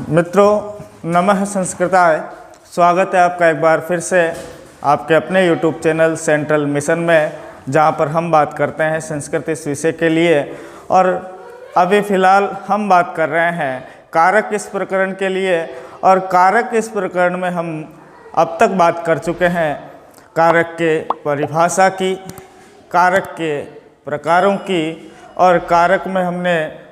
मित्रों, नमः संस्कृताय। स्वागत है आपका एक बार फिर से आपके अपने YouTube चैनल सेंट्रल मिशन में, जहां पर हम बात करते हैं संस्कृत इस विषय के लिए। और अभी फ़िलहाल हम बात कर रहे हैं कारक इस प्रकरण के लिए। और कारक इस प्रकरण में हम अब तक बात कर चुके हैं कारक के परिभाषा की, कारक के प्रकारों की, और कारक में हमने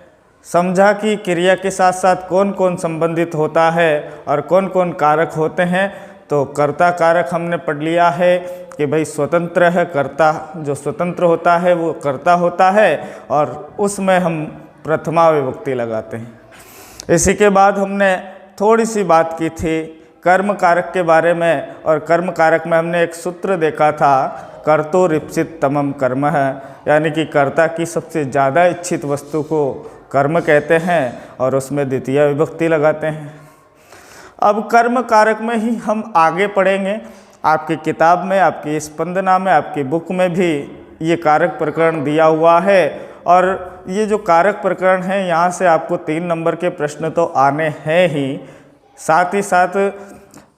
समझा कि क्रिया के साथ साथ कौन कौन संबंधित होता है और कौन कौन कारक होते हैं। तो कर्ता कारक हमने पढ़ लिया है कि भाई स्वतंत्र है कर्ता, जो स्वतंत्र होता है वो कर्ता होता है, और उसमें हम प्रथमा विभक्ति लगाते हैं। इसी के बाद हमने थोड़ी सी बात की थी कर्म कारक के बारे में, और कर्म कारक में हमने एक सूत्र देखा था, कर्तुरीप्सित तमम कर्म है, यानी कि कर्ता की सबसे ज़्यादा इच्छित वस्तु को कर्म कहते हैं और उसमें द्वितीय विभक्ति लगाते हैं। अब कर्म कारक में ही हम आगे पढ़ेंगे। आपकी किताब में, आपकी स्पंदना में, आपकी बुक में भी ये कारक प्रकरण दिया हुआ है। और ये जो कारक प्रकरण है, यहाँ से आपको 3 नंबर के प्रश्न तो आने हैं ही, साथ ही साथ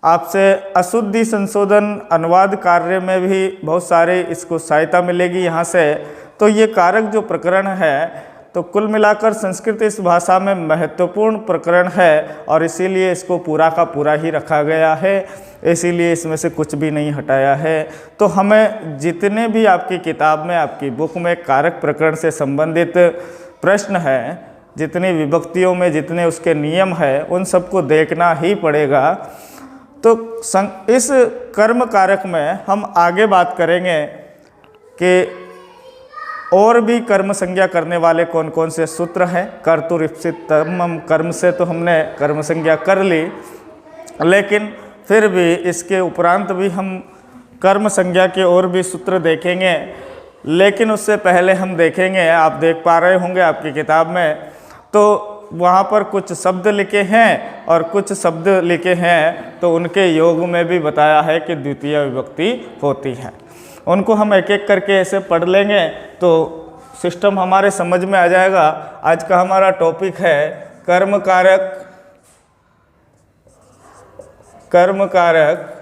आपसे अशुद्धि संशोधन अनुवाद कार्य में भी बहुत सारे इसको सहायता मिलेगी यहाँ से। तो ये कारक जो प्रकरण है, तो कुल मिलाकर संस्कृत इस भाषा में महत्वपूर्ण प्रकरण है, और इसीलिए इसको पूरा का पूरा ही रखा गया है, इसीलिए इसमें से कुछ भी नहीं हटाया है। तो हमें जितने भी आपकी किताब में, आपकी बुक में कारक प्रकरण से संबंधित प्रश्न हैं, जितनी विभक्तियों में जितने उसके नियम है, उन सबको देखना ही पड़ेगा। तो इस कर्म कारक में हम आगे बात करेंगे कि और भी कर्म संज्ञा करने वाले कौन कौन से सूत्र हैं। कर्तुरीप्सित तमम कर्म से तो हमने कर्म संज्ञा कर ली, लेकिन फिर भी इसके उपरांत भी हम कर्म संज्ञा के और भी सूत्र देखेंगे। लेकिन उससे पहले हम देखेंगे, आप देख पा रहे होंगे आपकी किताब में, तो वहाँ पर कुछ शब्द लिखे हैं और कुछ शब्द लिखे हैं, तो उनके योग में भी बताया है कि द्वितीय विभक्ति होती है। उनको हम एक एक करके ऐसे पढ़ लेंगे तो सिस्टम हमारे समझ में आ जाएगा। आज का हमारा टॉपिक है कर्म कारक, कर्म कारक,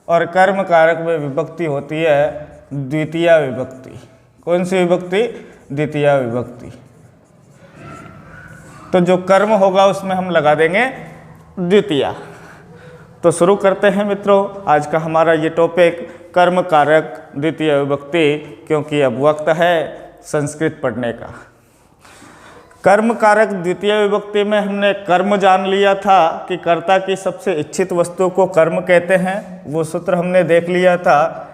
और कर्म कारक में विभक्ति होती है द्वितीय विभक्ति। कौन सी विभक्ति? द्वितीय विभक्ति। तो जो कर्म होगा उसमें हम लगा देंगे द्वितीय। तो शुरू करते हैं मित्रों आज का हमारा ये टॉपिक, कर्म कारक द्वितीय विभक्ति, क्योंकि अब वक्त है संस्कृत पढ़ने का। कर्म कारक द्वितीय विभक्ति में हमने कर्म जान लिया था कि कर्ता की सबसे इच्छित वस्तु को कर्म कहते हैं, वो सूत्र हमने देख लिया था।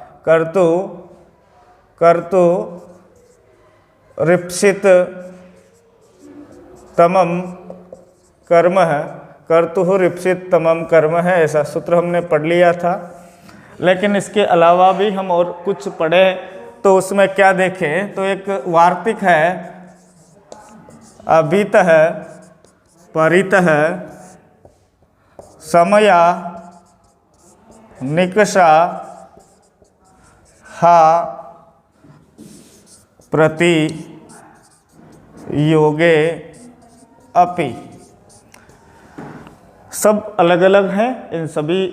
कर्तुरीप्सित तमम कर्म है, कर्तुरीप्सित तमम कर्म है, ऐसा सूत्र हमने पढ़ लिया था। लेकिन इसके अलावा भी हम और कुछ पढ़े, तो उसमें क्या देखें, तो एक वार्तिक है, अभितः परितः समया निकषा हा प्रति योगे अपि। सब अलग अलग हैं, इन सभी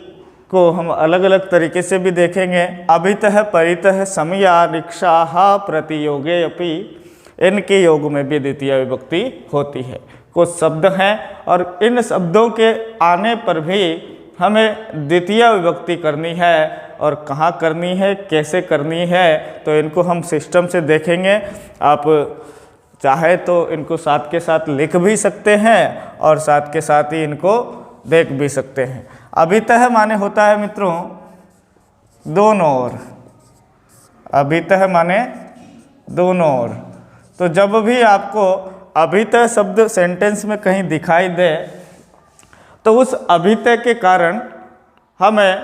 को हम अलग अलग तरीके से भी देखेंगे। अभितः परितः समया निकषा प्रतियोगे अपि, इनके योग में भी द्वितीय विभक्ति होती है। कुछ शब्द हैं और इन शब्दों के आने पर भी हमें द्वितीय विभक्ति करनी है, और कहाँ करनी है, कैसे करनी है, तो इनको हम सिस्टम से देखेंगे। आप चाहे तो इनको साथ के साथ लिख भी सकते हैं और साथ के साथ ही इनको देख भी सकते हैं। अभितः माने होता है मित्रों दोनों ओर, अभितः माने दोनों ओर। तो जब भी आपको अभितः शब्द सेंटेंस में कहीं दिखाई दे, तो उस अभितः के कारण हमें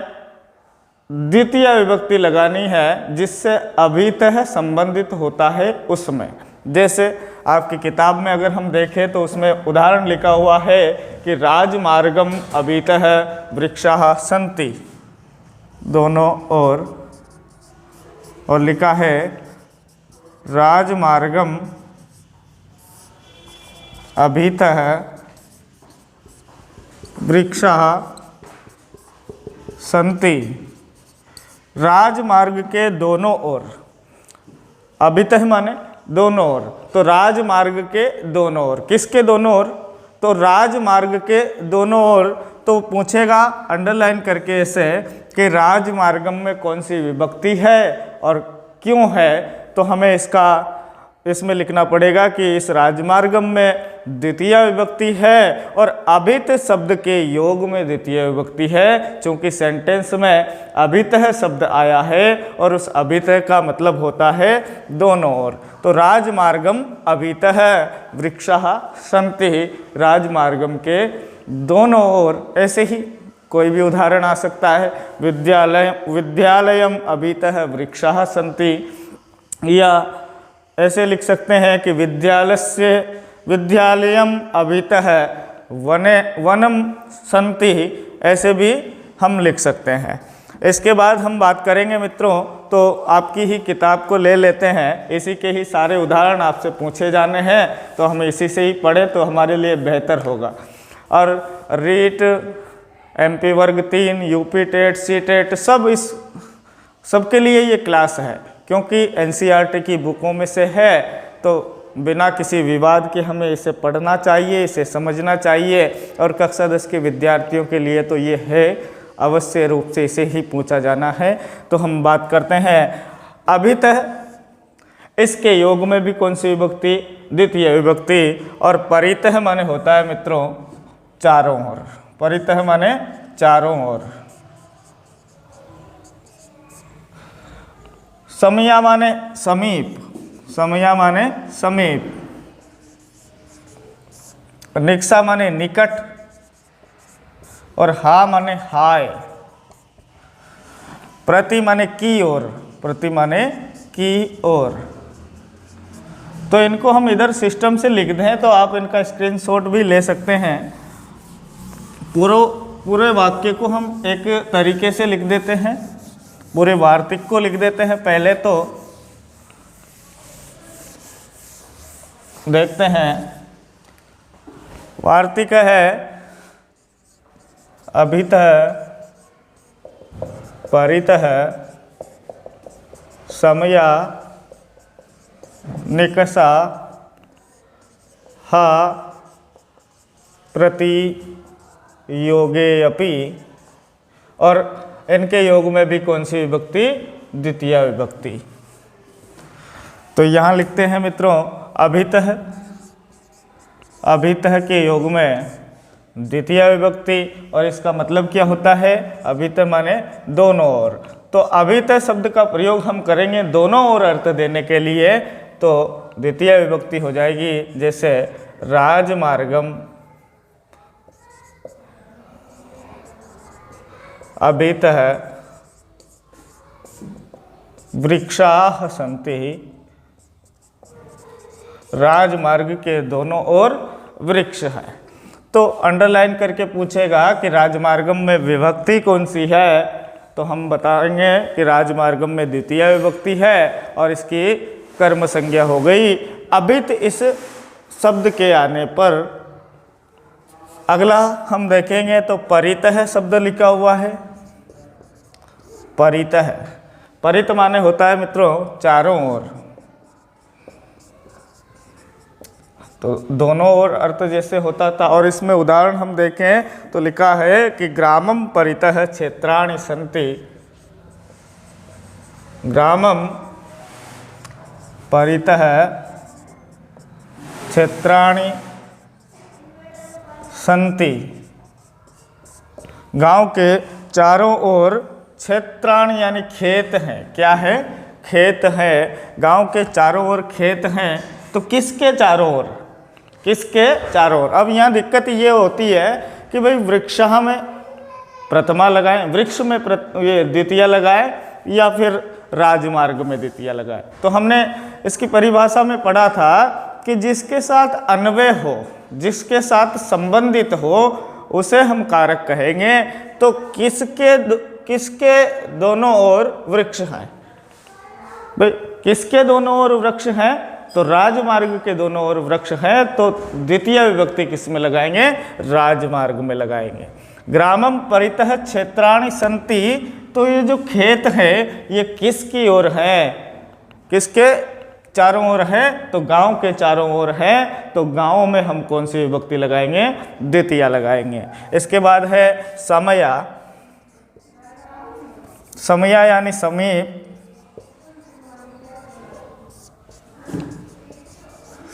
द्वितीय विभक्ति लगानी है, जिससे अभितः संबंधित होता है उसमें। जैसे आपकी किताब में अगर हम देखें तो उसमें उदाहरण लिखा हुआ है कि राजमार्गम अभितः वृक्षाः सन्ति, दोनों ओर, और लिखा है राजमार्गम अभितः वृक्षाः सन्ति। राजमार्ग के दोनों ओर, अभितः माने दोनों ओर, तो राजमार्ग के दोनों ओर, किसके दोनों ओर? तो राजमार्ग के दोनों ओर। तो पूछेगा अंडरलाइन करके ऐसे कि राजमार्गम में कौन सी विभक्ति है और क्यों है, तो हमें इसमें लिखना पड़ेगा कि इस राजमार्गम में द्वितीय विभक्ति है और अभित शब्द के योग में द्वितीय विभक्ति है, क्योंकि सेंटेंस में अभितः शब्द आया है और उस अभितः का मतलब होता है दोनों ओर। तो राजमार्गम अभितः वृक्षाः सन्ति, राजमार्गम के दोनों ओर। ऐसे ही कोई भी उदाहरण आ सकता है, विद्यालयम अभितः वृक्षाः सन्ति, या ऐसे लिख सकते हैं कि विद्यालयम अभितः वनम सन्ति, ऐसे भी हम लिख सकते हैं। इसके बाद हम बात करेंगे मित्रों, तो आपकी ही किताब को ले लेते हैं, इसी के ही सारे उदाहरण आपसे पूछे जाने हैं, तो हम इसी से ही पढ़ें तो हमारे लिए बेहतर होगा। और रीट, MP वर्ग 3, यूपी टेट, सी टेट, सबके लिए ये क्लास है, क्योंकि NCERT की बुकों में से है, तो बिना किसी विवाद के हमें इसे पढ़ना चाहिए, इसे समझना चाहिए, और कक्षा 10 के विद्यार्थियों के लिए तो ये है, अवश्य रूप से इसे ही पूछा जाना है। तो हम बात करते हैं अभितः, इसके योग में भी कौन सी विभक्ति? द्वितीय विभक्ति। और परितः माने होता है मित्रों चारों ओर, परितः माने चारों ओर। समया माने समीप, समया माने समीप। निकषा माने निकट, और हा माने हाय। प्रति माने की ओर, प्रति माने की ओर। तो इनको हम इधर सिस्टम से लिख दें तो आप इनका स्क्रीनशॉट भी ले सकते हैं। पूरे वाक्य को हम एक तरीके से लिख देते हैं, पूरे वार्तिक को लिख देते हैं। पहले तो देखते हैं, वार्तिक है अभितः परितः समया निकषा हा प्रति योगे अपि, और इनके योग में भी कौन सी विभक्ति? द्वितीय विभक्ति। तो यहाँ लिखते हैं मित्रों अभितः, अभितः के योग में द्वितीय विभक्ति, और इसका मतलब क्या होता है? अभितः माने दोनों ओर। तो अभितः शब्द का प्रयोग हम करेंगे दोनों ओर अर्थ देने के लिए, तो द्वितीय विभक्ति हो जाएगी, जैसे राजमार्गम अभितः वृक्षाः सन्ति, राजमार्ग के दोनों ओर वृक्ष है। तो अंडरलाइन करके पूछेगा कि राजमार्गम में विभक्ति कौन सी है, तो हम बताएंगे कि राजमार्गम में द्वितीय विभक्ति है और इसकी कर्म संज्ञा हो गई अभित इस शब्द के आने पर। अगला हम देखेंगे तो परितः शब्द लिखा हुआ है, परितः, परित माने होता है मित्रों चारों ओर। तो दोनों ओर अर्थ जैसे होता था, और इसमें उदाहरण हम देखें तो लिखा है कि ग्रामम परितः क्षेत्राणि सन्ति, ग्रामम परितः क्षेत्राणि सन्ति, गांव के चारों ओर क्षेत्राणि यानी खेत हैं। क्या है? खेत है। गांव के चारों ओर खेत हैं। तो किसके चारों ओर? किसके चारों ओर? अब यहाँ दिक्कत ये होती है कि भाई वृक्षः में प्रथमा लगाएं, वृक्ष में ये द्वितीय लगाए, या फिर राजमार्ग में द्वितीय लगाए। तो हमने इसकी परिभाषा में पढ़ा था कि जिसके साथ अन्वय हो, जिसके साथ संबंधित हो, उसे हम कारक कहेंगे। तो किसके दोनों ओर वृक्ष हैं? भाई किसके दोनों ओर वृक्ष हैं? तो राजमार्ग के दोनों ओर वृक्ष हैं, तो द्वितीय विभक्ति किस में लगाएंगे? राजमार्ग में लगाएंगे। ग्रामम परितः क्षेत्राणि सन्ति, तो ये जो खेत है ये किसकी ओर है? किसके चारों ओर है? तो गांव के चारों ओर है, तो गांव में हम कौन सी विभक्ति लगाएंगे? द्वितीया लगाएंगे। इसके बाद है समया। समया यानी समीप,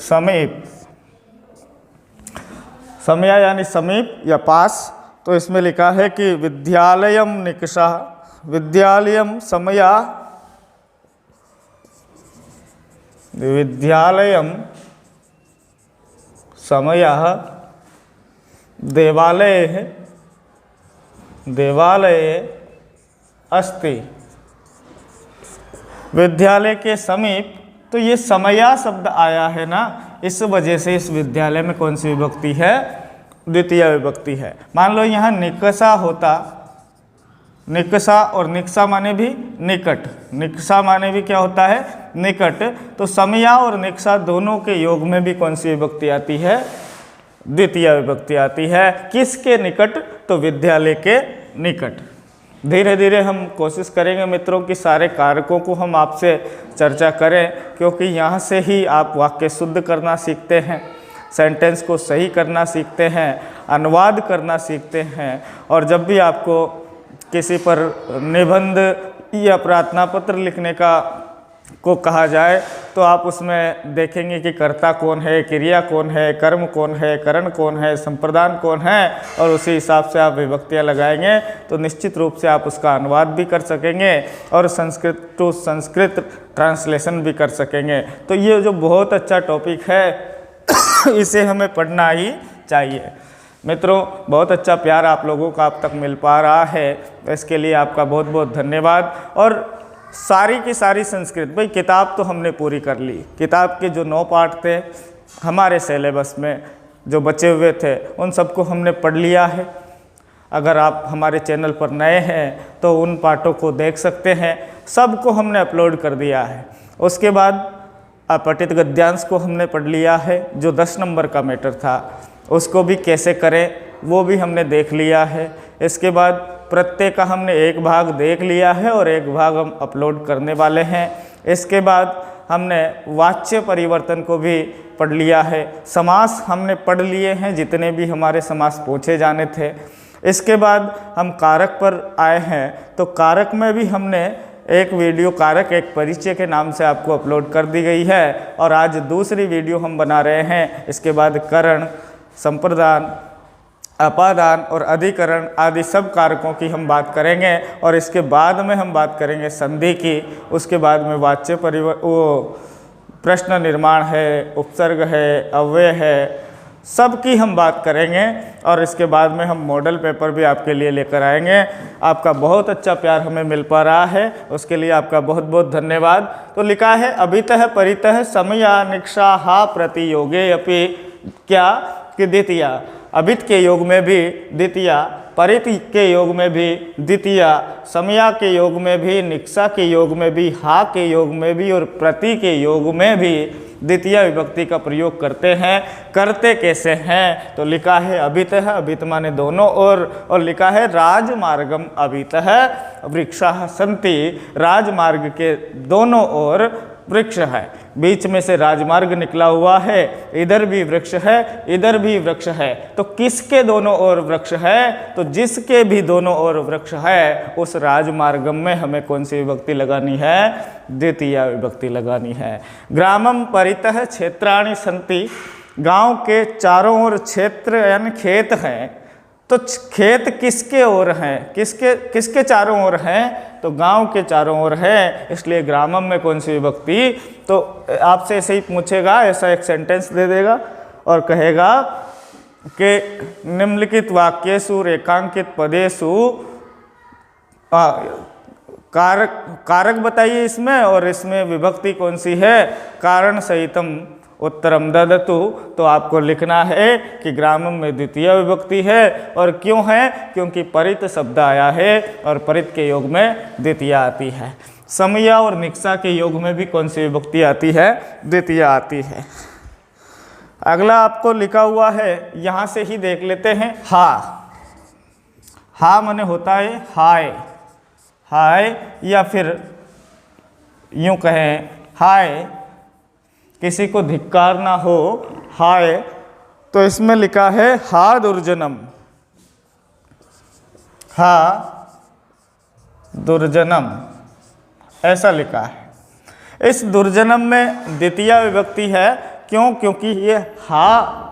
समीप, समया यानी समीप या पास। तो इसमें लिखा है कि विद्यालयम निकषा, विद्यालयम समया, विद्यालयम समयः देवालये, देवालये अस्ति। विद्यालय के समीप, तो ये समया शब्द आया है ना, इस वजह से इस विद्यालय में कौन सी विभक्ति है? द्वितीय विभक्ति है। मान लो यहाँ निकषा होता, निकषा और निकषा माने भी निकट, निकषा माने भी क्या होता है? निकट। तो समया और निकषा दोनों के योग में भी कौन सी विभक्ति आती है? द्वितीय विभक्ति आती है। किसके निकट? तो विद्यालय के निकट। धीरे धीरे हम कोशिश करेंगे मित्रों कि सारे कारकों को हम आपसे चर्चा करें, क्योंकि यहाँ से ही आप वाक्य शुद्ध करना सीखते हैं, सेंटेंस को सही करना सीखते हैं, अनुवाद करना सीखते हैं। और जब भी आपको किसी पर निबंध या प्रार्थना पत्र लिखने को कहा जाए, तो आप उसमें देखेंगे कि कर्ता कौन है, क्रिया कौन है, कर्म कौन है, करण कौन है, संप्रदान कौन है, और उसी हिसाब से आप विभक्तियाँ लगाएंगे तो निश्चित रूप से आप उसका अनुवाद भी कर सकेंगे और संस्कृत टू संस्कृत ट्रांसलेशन भी कर सकेंगे। तो ये जो बहुत अच्छा टॉपिक है इसे हमें पढ़ना ही चाहिए। मित्रों, बहुत अच्छा प्यार आप लोगों का आप तक मिल पा रहा है, तो इसके लिए आपका बहुत बहुत धन्यवाद। और सारी की सारी संस्कृत, भाई किताब तो हमने पूरी कर ली, किताब के जो 9 पाठ थे हमारे सिलेबस में जो बचे हुए थे उन सबको हमने पढ़ लिया है। अगर आप हमारे चैनल पर नए हैं तो उन पाठों को देख सकते हैं, सबको हमने अपलोड कर दिया है। उसके बाद अपठित गद्यांश को हमने पढ़ लिया है, जो 10 नंबर का मैटर था, उसको भी कैसे करें वो भी हमने देख लिया है। इसके बाद प्रत्यय का हमने एक भाग देख लिया है और एक भाग हम अपलोड करने वाले हैं। इसके बाद हमने वाच्य परिवर्तन को भी पढ़ लिया है। समास हमने पढ़ लिए हैं, जितने भी हमारे समास पूछे जाने थे। इसके बाद हम कारक पर आए हैं, तो कारक में भी हमने एक वीडियो कारक एक परिचय के नाम से आपको अपलोड कर दी गई है, और आज दूसरी वीडियो हम बना रहे हैं। इसके बाद करण, संप्रदान, अपादान और अधिकरण आदि सब कारकों की हम बात करेंगे, और इसके बाद में हम बात करेंगे संधि की। उसके बाद में वाच्य प्रश्न निर्माण है, उपसर्ग है, अव्यय है, सब की हम बात करेंगे। और इसके बाद में हम मॉडल पेपर भी आपके लिए लेकर आएंगे। आपका बहुत अच्छा प्यार हमें मिल पा रहा है, उसके लिए आपका बहुत बहुत धन्यवाद। तो लिखा है अभितः परितः समया निक्षाहा प्रतियोगे अपि, क्या कि द्वितीया, अभित के योग में भी द्वितीया, परित के योग में भी द्वितीया, समया के योग में भी, निक्षा के योग में भी, हा के योग में भी और प्रति के योग में भी द्वितीय विभक्ति का प्रयोग करते हैं। करते कैसे हैं? तो लिखा है अभितः, अभित माने दोनों ओर, और लिखा है राजमार्गम अभितः वृक्षाः सन्ति, राजमार्ग के दोनों ओर वृक्ष है। बीच में से राजमार्ग निकला हुआ है, इधर भी वृक्ष है, इधर भी वृक्ष है। तो किसके दोनों ओर वृक्ष है? तो जिसके भी दोनों ओर वृक्ष है उस राजमार्गम में हमें कौन सी विभक्ति लगानी है? द्वितीय विभक्ति लगानी है। ग्रामम परितः क्षेत्राणि सन्ति, गांव के चारों ओर क्षेत्र यानी खेत हैं। तो खेत किसके ओर हैं? किसके चारों ओर हैं? तो गांव के चारों ओर है, इसलिए ग्रामम में कौन सी विभक्ति? तो आपसे ऐसे ही पूछेगा, ऐसा एक सेंटेंस दे देगा और कहेगा कि निम्नलिखित वाक्येषु रेखांकित पदेषु कारक बताइए इसमें, और इसमें विभक्ति कौन सी है? कारण सहितम उत्तरम ददतु। तो आपको लिखना है कि ग्रामम में द्वितीय विभक्ति है, और क्यों है? क्योंकि परित शब्द आया है और परित के योग में द्वितीय आती है। समया और निक्सा के योग में भी कौन सी विभक्ति आती है? द्वितीय आती है। अगला आपको लिखा हुआ है, यहाँ से ही देख लेते हैं। हा, हा माने होता है हाय, हाय, या फिर यूं कहें हाय, किसी को धिक्कार ना हो, हाय, तो इसमें लिखा है हा दुर्जनम, हा दुर्जनम, ऐसा लिखा है। इस दुर्जनम में द्वितीय विभक्ति है, क्यों? क्योंकि ये हा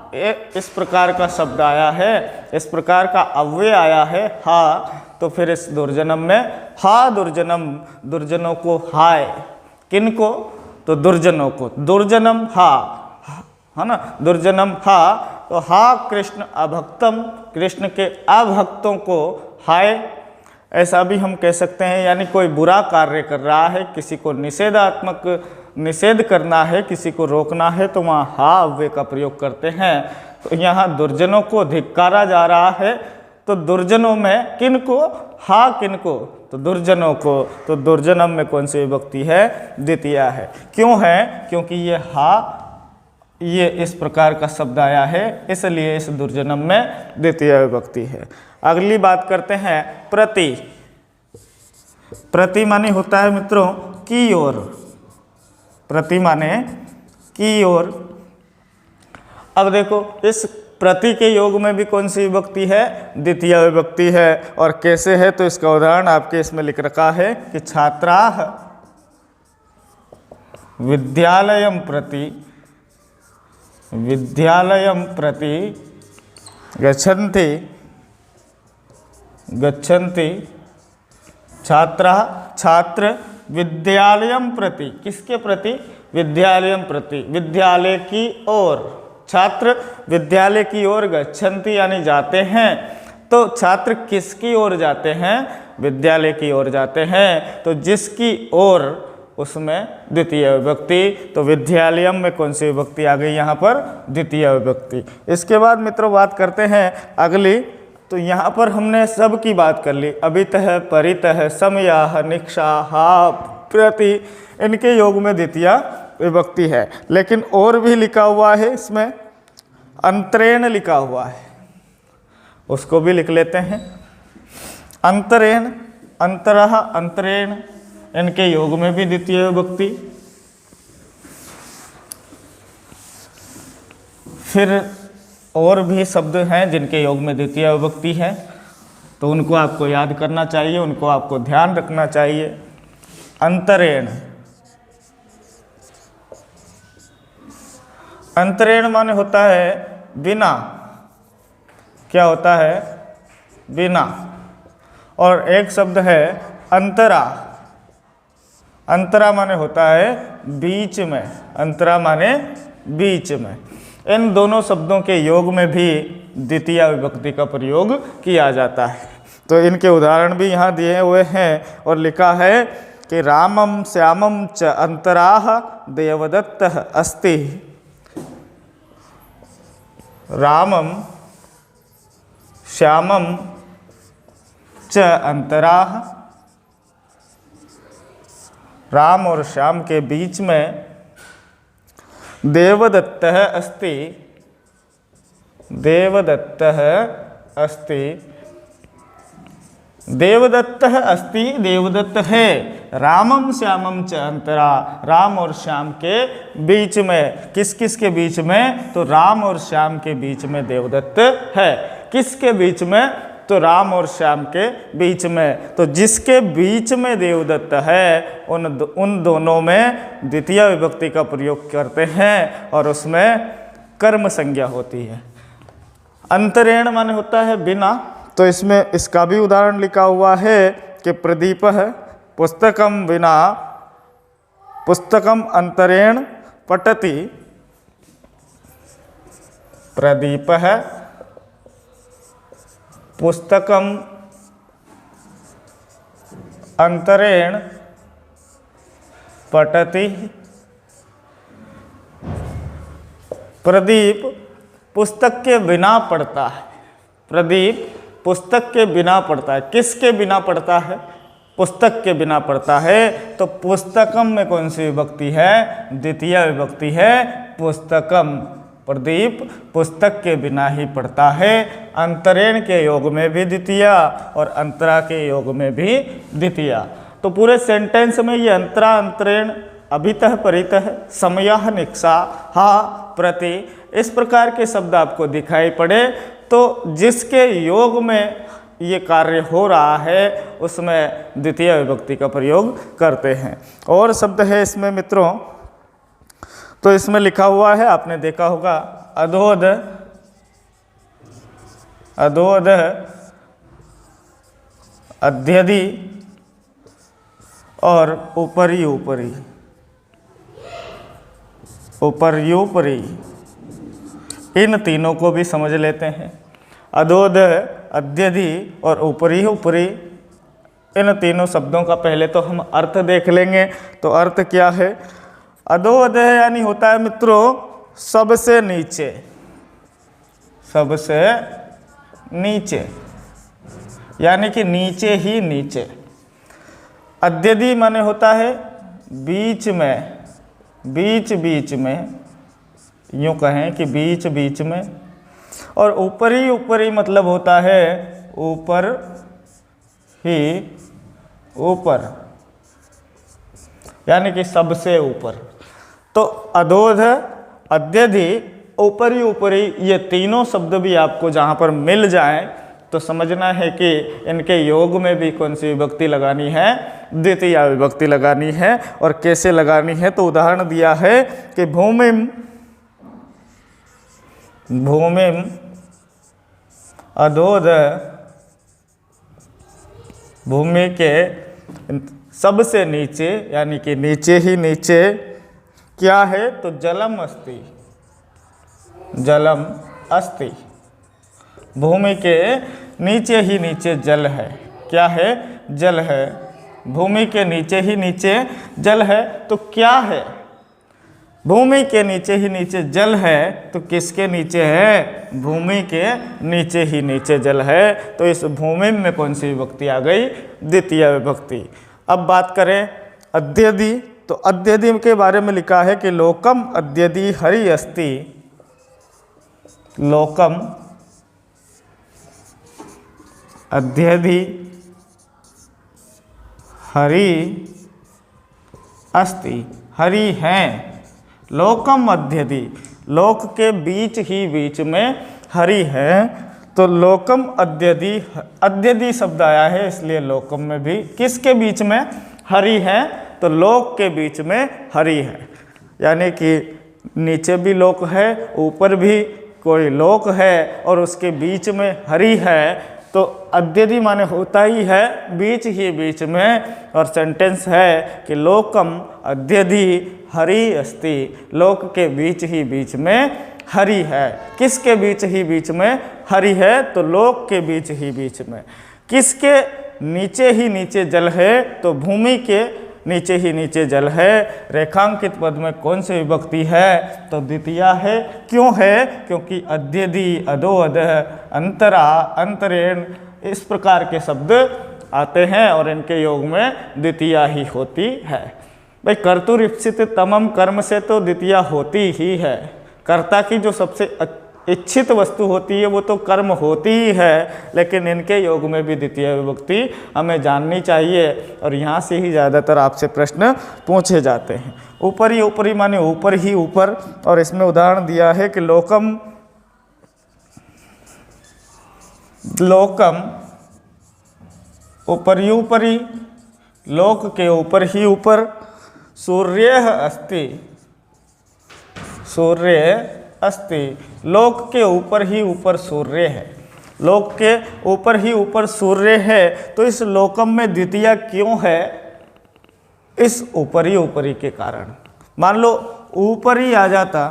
इस प्रकार का शब्द आया है, इस प्रकार का अव्यय आया है हा, तो फिर इस दुर्जनम में हा दुर्जनम, दुर्जनों को हाय, किनको? तो दुर्जनों को, दुर्जनम हा, है ना, दुर्जनम हा, तो हा कृष्ण अभक्तम, कृष्ण के अभक्तों को हाय, ऐसा भी हम कह सकते हैं। यानी कोई बुरा कार्य कर रहा है, किसी को निषेधात्मक निषेध करना है, किसी को रोकना है, तो वहाँ हा अव्यय का प्रयोग करते हैं। तो यहाँ दुर्जनों को धिक्कारा जा रहा है, तो दुर्जनों में किनको? हा किनको? तो दुर्जनों को। तो दुर्जनम में कौन सी विभक्ति है? द्वितीय है। क्यों है? क्योंकि ये हा, ये इस प्रकार का शब्द आया है, इसलिए इस दुर्जनम में द्वितीय विभक्ति है। अगली बात करते हैं प्रति। प्रति माने होता है मित्रों की ओर, प्रति माने की ओर। अब देखो इस प्रति के योग में भी कौन सी विभक्ति है? द्वितीय विभक्ति है। और कैसे है? तो इसका उदाहरण आपके इसमें लिख रखा है कि छात्राः विद्यालयं प्रति, विद्यालयं प्रति गच्छन्ति, गच्छन्ति, छात्राः, छात्र विद्यालयं प्रति, किसके प्रति? विद्यालयं प्रति, विद्यालय की ओर, छात्र विद्यालय की ओर गच्छन्ति यानी जाते हैं। तो छात्र किसकी ओर जाते हैं? विद्यालय की ओर जाते हैं। तो जिसकी ओर, उसमें द्वितीय विभक्ति। तो विद्यालयम में कौन सी विभक्ति आ गई यहाँ पर? द्वितीय विभक्ति। इसके बाद मित्रों बात करते हैं अगली। तो यहाँ पर हमने सब की बात कर ली, अभितः, परितः, समयाः, निक्षाः, प्रति, इनके योग में द्वितीय विभक्ति है। लेकिन और भी लिखा हुआ है, इसमें अंतरेण लिखा हुआ है, उसको भी लिख लेते हैं। अंतरेण, अंतरः, अंतरेण, इनके योग में भी द्वितीय विभक्ति। फिर और भी शब्द हैं जिनके योग में द्वितीय विभक्ति है, तो उनको आपको याद करना चाहिए, उनको आपको ध्यान रखना चाहिए। अंतरेण, अंतरेण माने होता है बिना, क्या होता है? बिना। और एक शब्द है अंतरा, अंतरा माने होता है बीच में, अंतरा माने बीच में। इन दोनों शब्दों के योग में भी द्वितीय विभक्ति का प्रयोग किया जाता है। तो इनके उदाहरण भी यहाँ दिए हुए हैं और लिखा है कि रामम श्यामम च अंतराः देवदत्तः अस्ति, रामम श्यामम च अंतराः, राम और श्याम के बीच में देवदत्तः अस्ति, देवदत्तः अस्ति, देवदत्तः अस्ति, देवदत्त है। रामम श्यामम च अंतरा, राम और श्याम के बीच में, किस किस के बीच में? तो राम और श्याम के बीच में देवदत्त है। किसके बीच में? तो राम और श्याम के बीच में। तो जिसके बीच में देवदत्त है उन दोनों में द्वितीय विभक्ति का प्रयोग करते हैं और उसमें कर्म संज्ञा होती है। अंतरेण माने होता है बिना। तो इसमें इसका भी उदाहरण लिखा हुआ है कि प्रदीपः पुस्तकम विना पुस्तकम अंतरेण पठति, प्रदीपः पुस्तकम अंतरेण पठति। प्रदीप पुस्तक के बिना पढ़ता है, प्रदीप पुस्तक के बिना पढ़ता है। किसके बिना पढ़ता है? पुस्तक के बिना पढ़ता है, तो पुस्तकम में कौन सी विभक्ति है? द्वितीय विभक्ति है पुस्तकम। प्रदीप पुस्तक के बिना ही पढ़ता है। अंतरेण के योग में भी द्वितीय और अंतरा के योग में भी द्वितीय। तो पूरे सेंटेंस में ये अंतरा, अंतरेण, अभितः, परितः, समयः, निक्षा, हा, प्रति, इस प्रकार के शब्द आपको दिखाई पड़े तो जिसके योग में ये कार्य हो रहा है उसमें द्वितीय विभक्ति का प्रयोग करते हैं। और शब्द है इसमें मित्रों, तो इसमें लिखा हुआ है, आपने देखा होगा, अधोध, अधोध, अध्यधि और ऊपरी, ऊपरी, ऊपरी, इन तीनों को भी समझ लेते हैं। अधोध, अध्यधि और ऊपरी, ऊपरी, इन तीनों शब्दों का पहले तो हम अर्थ देख लेंगे। तो अर्थ क्या है? अधोध यानी होता है मित्रों सबसे नीचे, सबसे नीचे, यानी कि नीचे ही नीचे। अध्यधि माने होता है बीच में, बीच बीच में, यूँ कहें कि बीच बीच में। और ऊपरी, ऊपरी मतलब होता है ऊपर ही ऊपर, यानी कि सबसे ऊपर। तो अधोध, अध्यधि, ऊपरी, ऊपरी, ये तीनों शब्द भी आपको जहाँ पर मिल जाएं तो समझना है कि इनके योग में भी कौन सी विभक्ति लगानी है? द्वितीय विभक्ति लगानी है। और कैसे लगानी है? तो उदाहरण दिया है कि भूमिम, भूमिम, अधोध, भूमि के सबसे नीचे, यानी कि नीचे ही नीचे क्या है? तो जलम अस्ति, जलम अस्ति। भूमि के नीचे ही नीचे जल है। क्या है? जल है। भूमि के नीचे ही नीचे जल है, तो क्या है? भूमि के नीचे ही नीचे जल है, तो किसके नीचे है? भूमि के नीचे ही नीचे जल है। तो इस भूमि में कौन सी विभक्ति आ गई? द्वितीय विभक्ति। अब बात करें अध्यधि, तो अध्यधि के बारे में लिखा है कि लोकम अध्यधि हरि अस्ति, लोकम अध्यधि हरि अस्ति, हरि हैं। लोकम अध्यधि, लोक के बीच ही बीच में हरि है। तो लोकम अध्यधि, अध्यधि शब्द आया है इसलिए लोकम में भी किसके बीच में? हरि है। तो लोक के बीच में हरि है, यानी कि नीचे भी लोक है, ऊपर भी कोई लोक है और उसके बीच में हरि है। तो अध्यधि माने होता ही है बीच ही बीच में। और सेंटेंस है कि लोकम अध्यधि हरि अस्ति, लोक के बीच ही बीच में हरि है। किसके बीच ही बीच में हरि है? तो लोक के बीच ही बीच में। किसके नीचे ही नीचे जल है? तो भूमि के नीचे ही नीचे जल है। रेखांकित पद में कौन सी विभक्ति है? तो द्वितीय है। क्यों है? क्योंकि अध्यधि, अधोअध, अंतरा, अंतरेण, इस प्रकार के शब्द आते हैं और इनके योग में द्वितीय ही होती है। भाई कर्तुरीप्सित तमम कर्म से तो द्वितीय होती ही है। कर्ता की जो सबसे इच्छित वस्तु होती है वो तो कर्म होती ही है, लेकिन इनके योग में भी द्वितीय विभक्ति हमें जाननी चाहिए और यहाँ से ही ज़्यादातर आपसे प्रश्न पूछे जाते हैं। ऊपरी, ऊपरी माने ऊपर ही ऊपर। और इसमें उदाहरण दिया है कि लोकम, लोकम ऊपरी, ऊपरी, लोक के ऊपर ही ऊपर। सूर्य अस्ति, सूर्य अस्ति, लोक के ऊपर ही ऊपर सूर्य है। लोक के ऊपर ही ऊपर सूर्य है। तो इस लोकम में द्वितीय क्यों है? इस ऊपरी, ऊपरी के कारण। मान लो ऊपरी आ जाता,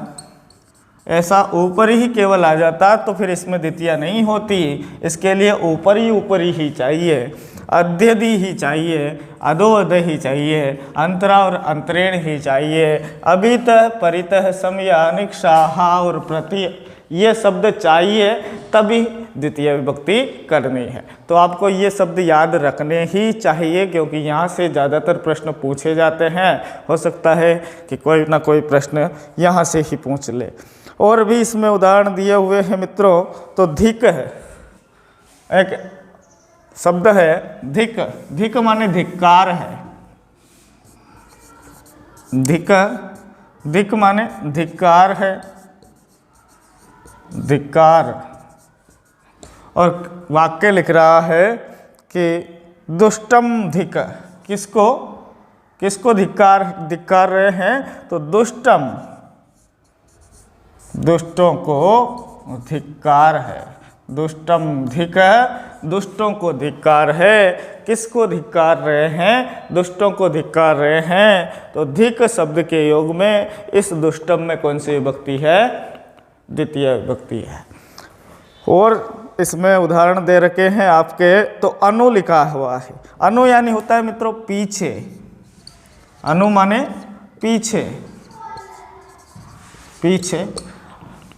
ऐसा ऊपरी ही केवल आ जाता तो फिर इसमें द्वितीय नहीं होती। इसके लिए ऊपरी, ऊपरी ही चाहिए, अध्यधि ही चाहिए, अधोअध ही चाहिए, अंतरा और अंतरेण ही चाहिए, अभितः, परितः, समया, निक्षा, हा और प्रति, ये शब्द चाहिए, तभी द्वितीय विभक्ति करनी है। तो आपको ये शब्द याद रखने ही चाहिए, क्योंकि यहाँ से ज़्यादातर प्रश्न पूछे जाते हैं। हो सकता है कि कोई ना कोई प्रश्न यहाँ से ही पूछ ले। और भी इसमें उदाहरण दिए हुए हैं मित्रों। तो धिक है, एक शब्द है धिक। धिक माने धिक्कार है। धिक माने धिक्कार है, धिक्कार। और वाक्य लिख रहा है कि दुष्टम धिक। किसको धिक्कार रहे हैं? तो दुष्टम, दुष्टों को धिक्कार है। दुष्टम धिक, दुष्टों को धिक्कार है। किसको धिक्कार रहे हैं? दुष्टों को धिक्कार रहे हैं। तो धिक शब्द के योग में इस दुष्टम में कौन सी विभक्ति है? द्वितीय विभक्ति है। और इसमें उदाहरण दे रखे हैं आपके। तो अनु लिखा हुआ है। अनु यानी होता है मित्रों पीछे। अनु माने पीछे, पीछे।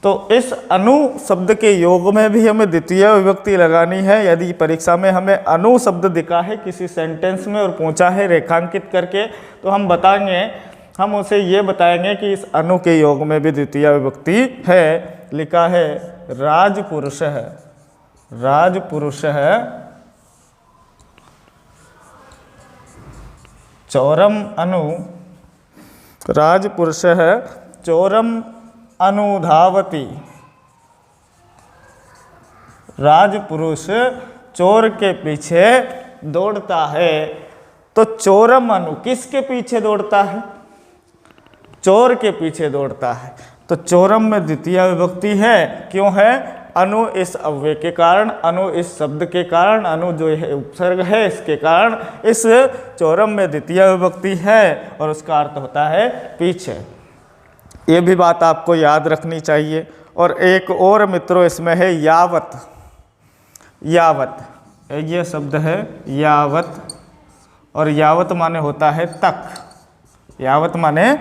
तो इस अनु शब्द के योग में भी हमें द्वितीय विभक्ति लगानी है। यदि परीक्षा में हमें अनु शब्द दिखा है किसी सेंटेंस में और पूछा है रेखांकित करके, तो हम बताएंगे, हम उसे ये बताएंगे कि इस अनु के योग में भी द्वितीय विभक्ति है। लिखा है राजपुरुष है, राजपुरुष है, चौरम अनु, राजपुरुष है, चौरम अनुधावती। राजपुरुष चोर के पीछे दौड़ता है। तो चोरम अनु किसके पीछे दौड़ता है? चोर के पीछे दौड़ता है। तो चोरम में द्वितीय विभक्ति है। क्यों है? अनु इस अव्यय के कारण, अनु इस शब्द के कारण, अनु जो है उपसर्ग है इसके कारण इस चोरम में द्वितीय विभक्ति है और उसका अर्थ होता है पीछे। ये भी बात आपको याद रखनी चाहिए। और एक और मित्रों इसमें है यावत। यावत, ये शब्द है यावत। और यावत माने होता है तक। यावत माने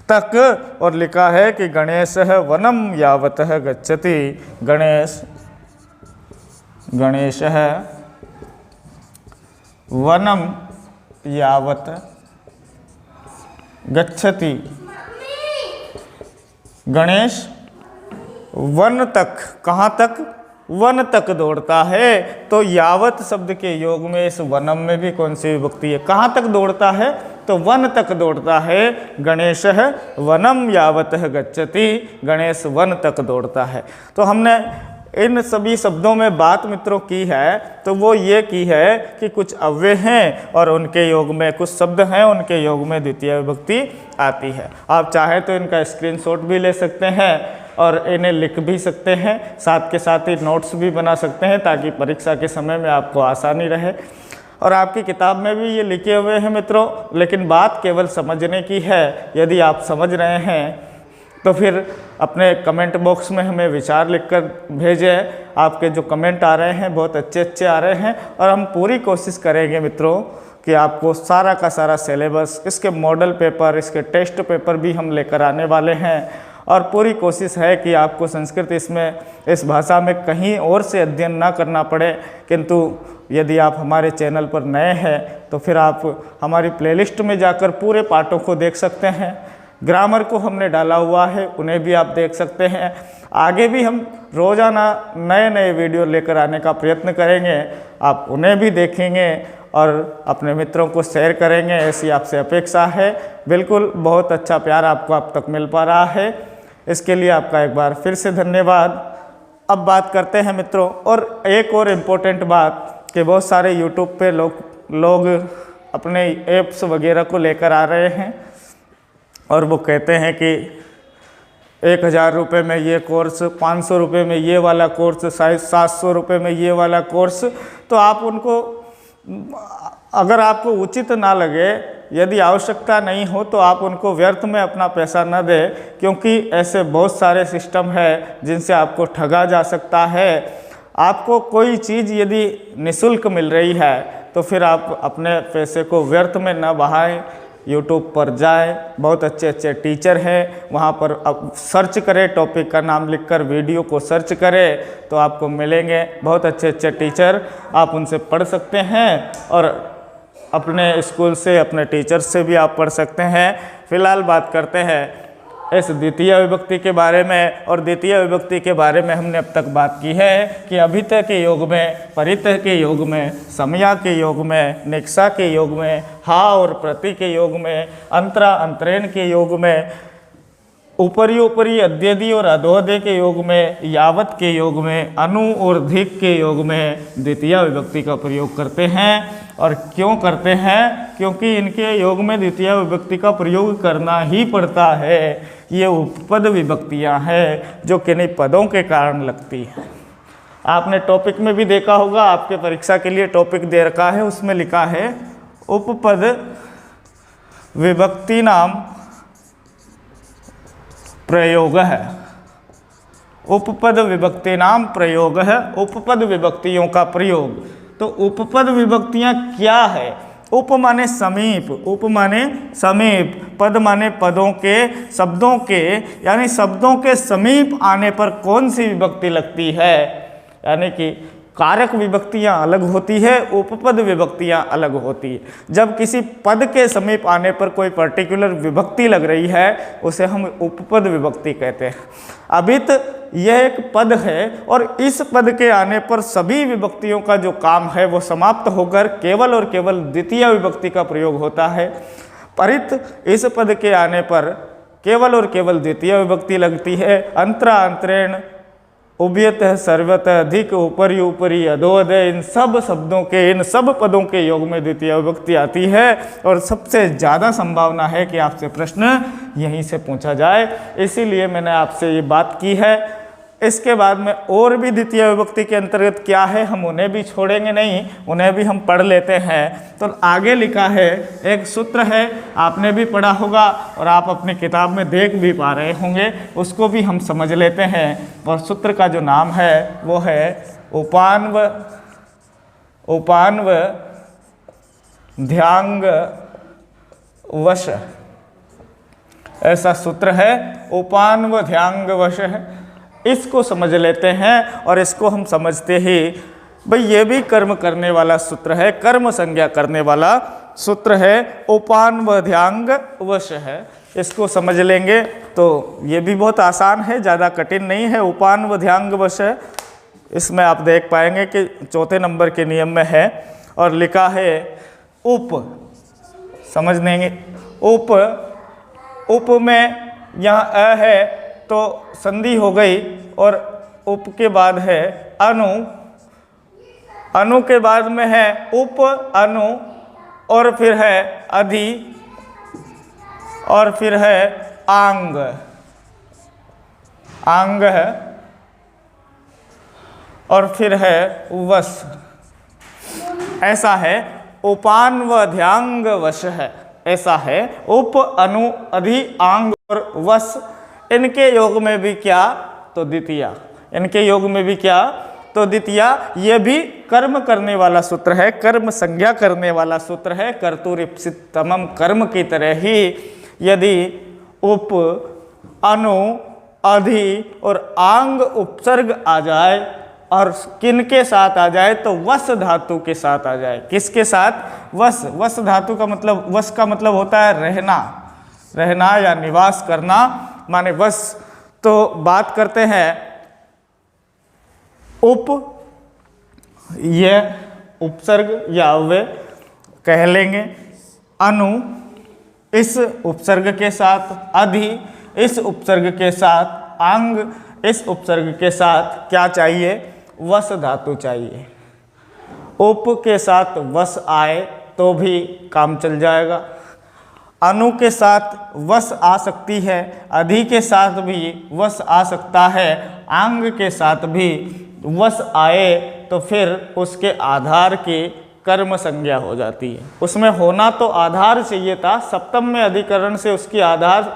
तक। और लिखा है कि गणेश है वनम यावत है गच्छति। गणेश है वनम यावत गच्छति। गणेश वन तक, कहाँ तक? वन तक दौड़ता है। तो यावत शब्द के योग में इस वनम में भी कौन सी विभक्ति है? कहाँ तक दौड़ता है? तो वन तक दौड़ता है। गणेश है वनम यावत है गच्छति। गणेश वन तक दौड़ता है। तो हमने इन सभी शब्दों में बात मित्रों की है, तो वो ये की है कि कुछ अव्यय हैं और उनके योग में कुछ शब्द हैं, उनके योग में द्वितीय विभक्ति आती है। आप चाहे तो इनका स्क्रीनशॉट भी ले सकते हैं और इन्हें लिख भी सकते हैं, साथ के साथ ही नोट्स भी बना सकते हैं, ताकि परीक्षा के समय में आपको आसानी रहे। और आपकी किताब में भी ये लिखे हुए हैं मित्रों, लेकिन बात केवल समझने की है। यदि आप समझ रहे हैं तो फिर अपने कमेंट बॉक्स में हमें विचार लिखकर भेजें। आपके जो कमेंट आ रहे हैं बहुत अच्छे अच्छे आ रहे हैं, और हम पूरी कोशिश करेंगे मित्रों कि आपको सारा का सारा सिलेबस, इसके मॉडल पेपर, इसके टेस्ट पेपर भी हम लेकर आने वाले हैं। और पूरी कोशिश है कि आपको संस्कृत इस भाषा में कहीं और से अध्ययन ना करना पड़े। किंतु यदि आप हमारे चैनल पर नए हैं तो फिर आप हमारी प्लेलिस्ट में जाकर पूरे पाठों को देख सकते हैं। ग्रामर को हमने डाला हुआ है, उन्हें भी आप देख सकते हैं। आगे भी हम रोज़ाना नए नए वीडियो लेकर आने का प्रयत्न करेंगे, आप उन्हें भी देखेंगे और अपने मित्रों को शेयर करेंगे, ऐसी आपसे अपेक्षा है। बिल्कुल बहुत अच्छा प्यार आपको अब तक मिल पा रहा है, इसके लिए आपका एक बार फिर से धन्यवाद। अब बात करते हैं मित्रों, और एक और इम्पोर्टेंट बात कि बहुत सारे यूट्यूब पे लोग अपने ऐप्स वगैरह को लेकर आ रहे हैं और वो कहते हैं कि 1000 रुपये में ये कोर्स, 500 रुपये में ये वाला कोर्स, 700 रुपये में ये वाला कोर्स। तो आप उनको, अगर आपको उचित ना लगे, यदि आवश्यकता नहीं हो, तो आप उनको व्यर्थ में अपना पैसा न दें, क्योंकि ऐसे बहुत सारे सिस्टम है जिनसे आपको ठगा जा सकता है। आपको कोई चीज़ यदि निःशुल्क मिल रही है तो फिर आप अपने पैसे को व्यर्थ में न बहाएं। यूट्यूब पर जाएं, बहुत अच्छे अच्छे टीचर हैं वहाँ पर। अब सर्च करें, टॉपिक का नाम लिखकर वीडियो को सर्च करें तो आपको मिलेंगे बहुत अच्छे अच्छे टीचर, आप उनसे पढ़ सकते हैं और अपने स्कूल से, अपने टीचर से भी आप पढ़ सकते हैं। फिलहाल बात करते हैं इस द्वितीय विभक्ति के बारे में। और द्वितीय विभक्ति के बारे में हमने अब तक बात की है कि अभितः के योग में, परितः के योग में, समया के योग में, निक्सा के योग में, हा और प्रति के योग में, अंतरा अंतरेण के योग में, ऊपरी ऊपरी अध्ययी और अधोदय के योग में, यावत के योग में, अनु और धिक के योग में द्वितीय विभक्ति का प्रयोग करते हैं। और क्यों करते हैं? क्योंकि इनके योग में द्वितीय विभक्ति का प्रयोग करना ही पड़ता है। ये उपपद विभक्तियां हैं जो किन्हीं पदों के कारण लगती हैं। आपने टॉपिक में भी देखा होगा, आपके परीक्षा के लिए टॉपिक दे रखा है, उसमें लिखा है उपपद विभक्ति नाम प्रयोग है। उपपद विभक्ति नाम प्रयोग है, उपपद विभक्तियों का प्रयोग। तो उपपद विभक्तियां क्या है? उप माने समीप, उप माने समीप, पद माने पदों के, शब्दों के, यानी शब्दों के समीप आने पर कौन सी विभक्ति लगती है। यानी कि कारक विभक्तियां अलग होती है, उपपद विभक्तियां अलग होती है। जब किसी पद के समीप आने पर कोई पर्टिकुलर विभक्ति लग रही है उसे हम उपपद विभक्ति कहते हैं। अभित यह एक पद है और इस पद के आने पर सभी विभक्तियों का जो काम है वो समाप्त होकर केवल और केवल द्वितीय विभक्ति का प्रयोग होता है। परित इस पद के आने पर केवल और केवल द्वितीय विभक्ति लगती है। अंतरा अंतरेण, उभयतः, सर्वतः, अधिक, ऊपरी ऊपरी, अधोअधः, इन सब शब्दों के, इन सब पदों के योग में द्वितीय विभक्ति आती है। और सबसे ज़्यादा संभावना है कि आपसे प्रश्न यहीं से पूछा जाए, इसीलिए मैंने आपसे ये बात की है। इसके बाद में और भी द्वितीय विभक्ति के अंतर्गत क्या है, हम उन्हें भी छोड़ेंगे नहीं, उन्हें भी हम पढ़ लेते हैं। तो आगे लिखा है एक सूत्र है, आपने भी पढ़ा होगा और आप अपनी किताब में देख भी पा रहे होंगे, उसको भी हम समझ लेते हैं। और सूत्र का जो नाम है वो है उपान्व, उपान्व ध्यांग वश, ऐसा सूत्र है, उपान्व ध्यांग वश है। इसको समझ लेते हैं और इसको हम समझते ही भाई ये भी कर्म करने वाला सूत्र है, कर्म संज्ञा करने वाला सूत्र है, उपान्व ध्यांग वश है। इसको समझ लेंगे तो ये भी बहुत आसान है, ज़्यादा कठिन नहीं है। उपान्व ध्यांग वश है, इसमें आप देख पाएंगे कि चौथे नंबर के नियम में है और लिखा है उप, समझ लेंगे। उप, उप में यहाँ अ है तो संधि हो गई और उप के बाद है अनु, अनु के बाद में है उप अनु और फिर है अधि और फिर है आंग, आंग है और फिर है वश। ऐसा है उपान्व ध्यांग वश है, ऐसा है उप अनु अधि आंग और वश। इनके योग में भी क्या? तो द्वितीया, इनके योग में भी क्या? तो द्वितीया। ये भी कर्म करने वाला सूत्र है, कर्म संज्ञा करने वाला सूत्र है। कर्तुरीप्सितमम कर्म की तरह ही यदि उप अनु अधि और आंग उपसर्ग आ जाए और किन के साथ आ जाए तो वश धातु के साथ आ जाए। किसके साथ? वश। वश धातु का मतलब, वश का मतलब होता है रहना, रहना या निवास करना माने वश। तो बात करते हैं उप, ये उपसर्ग या अव्यय कह लेंगे, अनु इस उपसर्ग के साथ, अधि इस उपसर्ग के साथ, आंग इस उपसर्ग के साथ क्या चाहिए? वश धातु चाहिए। उप के साथ वश आए तो भी काम चल जाएगा, अनु के साथ वश आ सकती है, अधि के साथ भी वश आ सकता है, आंग के साथ भी वश आए तो फिर उसके आधार की कर्म संज्ञा हो जाती है। उसमें होना तो आधार चाहिए था, सप्तम में अधिकरण से उसकी आधार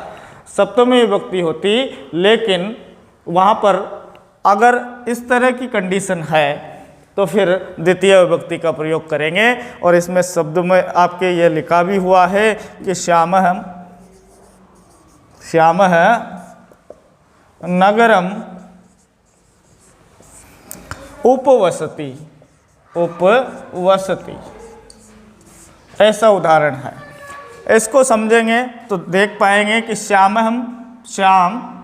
सप्तमी विभक्ति होती, लेकिन वहाँ पर अगर इस तरह की कंडीशन है तो फिर द्वितीय विभक्ति का प्रयोग करेंगे। और इसमें शब्द में आपके ये लिखा भी हुआ है कि श्यामः नगरम उपवसति, ऐसा उदाहरण है। इसको समझेंगे तो देख पाएंगे कि श्याम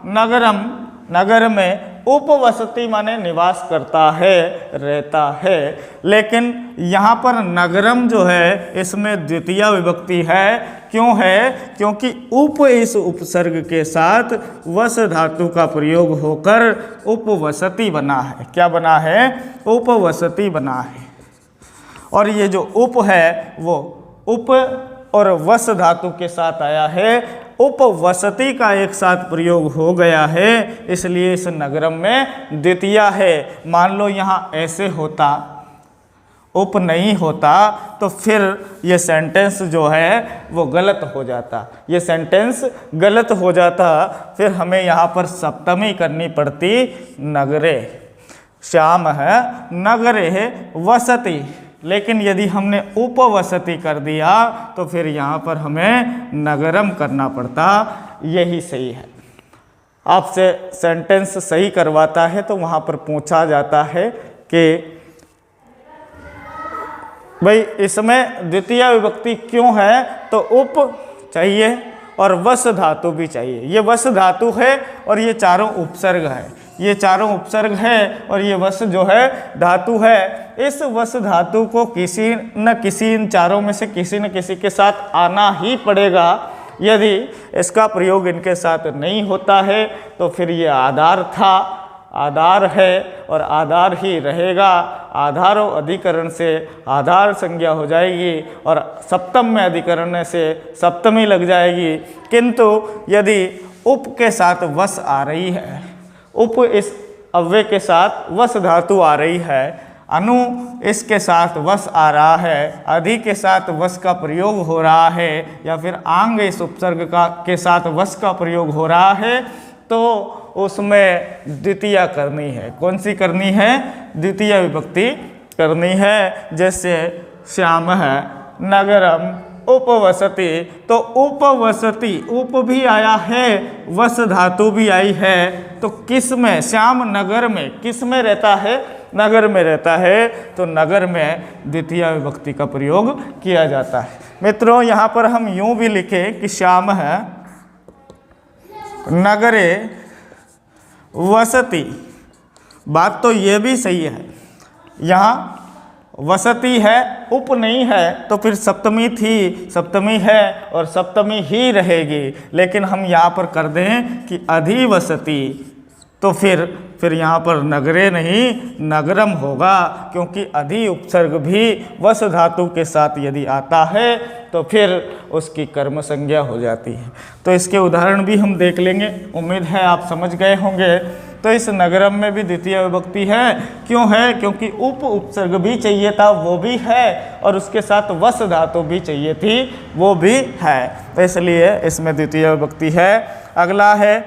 नगरम, नगर में उपवसति माने निवास करता है, रहता है। लेकिन यहाँ पर नगरम जो है इसमें द्वितीय विभक्ति है। क्यों है? क्योंकि उप इस उपसर्ग के साथ वस धातु का प्रयोग होकर उपवसति बना है। क्या बना है? उपवसति बना है। और ये जो उप है वो उप और वस धातु के साथ आया है, उपवसति का एक साथ प्रयोग हो गया है, इसलिए इस नगरम में द्वितीय है। मान लो यहाँ ऐसे होता, उप नहीं होता, तो फिर ये सेंटेंस जो है वो गलत हो जाता, ये सेंटेंस गलत हो जाता। फिर हमें यहाँ पर सप्तमी करनी पड़ती, नगरे। श्याम है नगरे वसति, लेकिन यदि हमने उपवसति कर दिया तो फिर यहाँ पर हमें नगरम करना पड़ता। यही सही है। आपसे सेंटेंस सही करवाता है तो वहाँ पर पूछा जाता है कि भाई इसमें द्वितीय विभक्ति क्यों है? तो उप चाहिए और वस धातु भी चाहिए। ये वस धातु है और ये चारों उपसर्ग है, ये चारों उपसर्ग है और ये वस जो है धातु है। इस वस धातु को किसी न किसी इन चारों में से किसी न किसी के साथ आना ही पड़ेगा। यदि इसका प्रयोग इनके साथ नहीं होता है तो फिर ये आधार था, आधार है और आधार ही रहेगा। आधार और अधिकरण से आधार संज्ञा हो जाएगी और सप्तम में अधिकरण से सप्तमी लग जाएगी। किंतु यदि उप के साथ वस आ रही है, उप इस अव्यय के साथ वस धातु आ रही है, अनु इसके साथ वस आ रहा है, अधि के साथ वस का प्रयोग हो रहा है, या फिर आंग इस उपसर्ग का के साथ वस का प्रयोग हो रहा है, तो उसमें द्वितीय करनी है। कौन सी करनी है? द्वितीय विभक्ति करनी है। जैसे श्याम है नगरम उपवसति, तो उपवसति, उप भी आया है, वस धातु भी आई है, तो किस में? श्याम नगर में, किस में रहता है? नगर में रहता है, तो नगर में द्वितीय विभक्ति का प्रयोग किया जाता है। मित्रों, यहाँ पर हम यूं भी लिखें कि श्याम है नगरे वसति, बात तो ये भी सही है। यहाँ वसति है, उप नहीं है, तो फिर सप्तमी थी, सप्तमी है और सप्तमी ही रहेगी। लेकिन हम यहाँ पर कर दें कि अधिवसति, तो फिर यहाँ पर नगरे नहीं नगरम होगा, क्योंकि अधि उपसर्ग भी वस धातु के साथ यदि आता है तो फिर उसकी कर्म संज्ञा हो जाती है। तो इसके उदाहरण भी हम देख लेंगे, उम्मीद है आप समझ गए होंगे। तो इस नगरम में भी द्वितीय विभक्ति है। क्यों है? क्योंकि उप उपसर्ग भी चाहिए था, वो भी है, और उसके साथ वस धातु भी चाहिए थी, वो भी है, तो इसलिए इसमें द्वितीय विभक्ति है। अगला है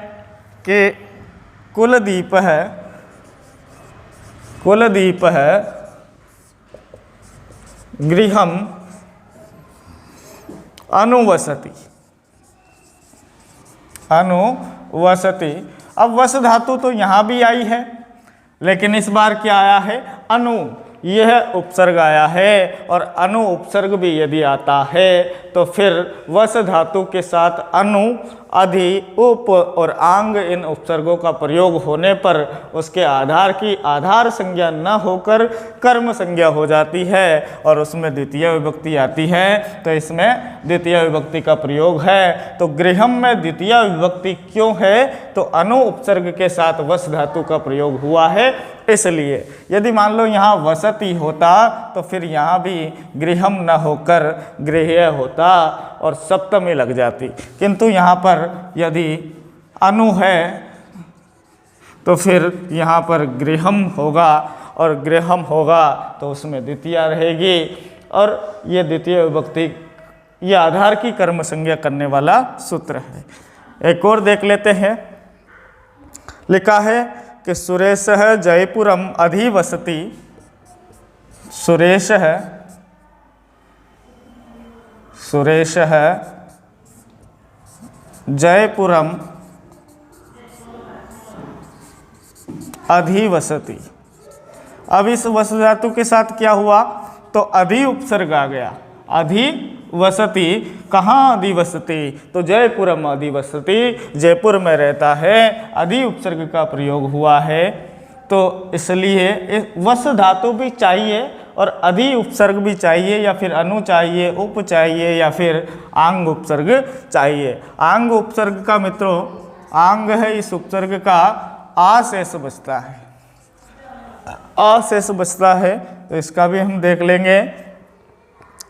कि कुलदीप है, कुलदीप है गृहम अनुवसति, अनुवसति। अब वस धातु तो यहाँ भी आई है, लेकिन इस बार क्या आया है? अनु, यह उपसर्ग आया है, और अनु उपसर्ग भी यदि आता है तो फिर वस धातु के साथ अनु, अधि, उप और आंग इन उपसर्गों का प्रयोग होने पर उसके आधार की आधार संज्ञा न होकर कर्म संज्ञा हो जाती है और उसमें द्वितीय विभक्ति आती है। तो इसमें द्वितीय विभक्ति का प्रयोग है। तो गृहम में द्वितीय विभक्ति क्यों है? तो अनु उपसर्ग के साथ वस धातु का प्रयोग हुआ है, इसलिए। यदि मान लो यहाँ वसति होता तो फिर यहाँ भी गृहम न होकर गृह्य होता और सप्तमी लग जाती, किंतु यहाँ पर यदि अनु है तो फिर यहाँ पर गृहम होगा, और गृहम होगा तो उसमें द्वितीय रहेगी, और ये द्वितीय विभक्ति ये आधार की कर्म संज्ञा करने वाला सूत्र है। एक और देख लेते हैं। लिखा है कि सुरेश जयपुरम अधिवसति, सुरेश है, सुरेश है जयपुरम अधिवसति। अब इस वस धातु के साथ क्या हुआ, तो अधि उपसर्ग आ गया। अधिवसति, कहाँ अधिवसति, तो जयपुरम अधिवसति, जयपुर में रहता है। अधि उपसर्ग का प्रयोग हुआ है, तो इसलिए वस धातु भी चाहिए और अधि उपसर्ग भी चाहिए, या फिर अनु चाहिए, उप चाहिए, या फिर आंग उपसर्ग चाहिए। आंग उपसर्ग का मित्रों, आंग है इस उपसर्ग का, आ शेष बचता है, आ शेष बचता है, तो इसका भी हम देख लेंगे।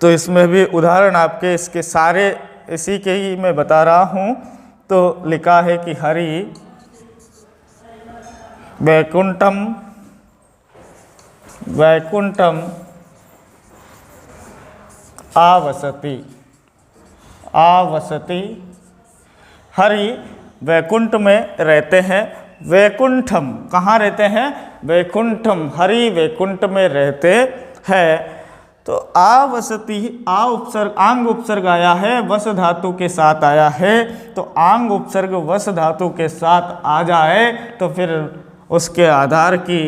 तो इसमें भी उदाहरण आपके इसके सारे इसी के ही मैं बता रहा हूँ। तो लिखा है कि हरि वैकुंठम, वैकुंठम आवसति, आवसति, हरि वैकुंठ में रहते हैं। वैकुंठम, कहाँ रहते हैं, वैकुंठम, हरि वैकुंठ में रहते हैं। तो आवसति, आ उपसर्ग, आंग उपसर्ग आया है, वस धातु के साथ आया है। तो आंग उपसर्ग वस धातु के साथ आ जाए तो फिर उसके आधार की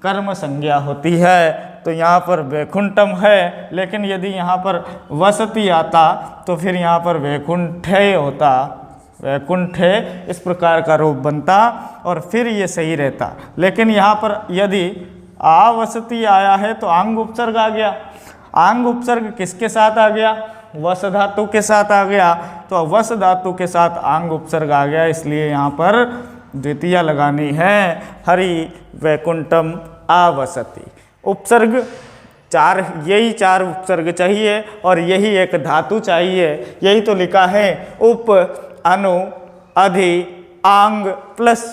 कर्म संज्ञा होती है। तो यहाँ पर वैकुंठम है, लेकिन यदि यहाँ पर वसति आता तो फिर यहाँ पर वैकुंठे होता, वैकुंठे इस प्रकार का रूप बनता और फिर ये सही रहता। लेकिन यहाँ पर यदि आवसति आया है तो आंग उपसर्ग आ गया। आंग उपसर्ग किसके साथ आ गया, वस धातु के साथ आ गया। तो वस धातु के साथ आंग उपसर्ग आ गया, इसलिए यहाँ पर द्वितीया लगानी है, हरि वैकुंठम आवसति। उपसर्ग चार, यही चार उपसर्ग चाहिए और यही एक धातु चाहिए। यही तो लिखा है, उप, अनु, अधि, आंग प्लस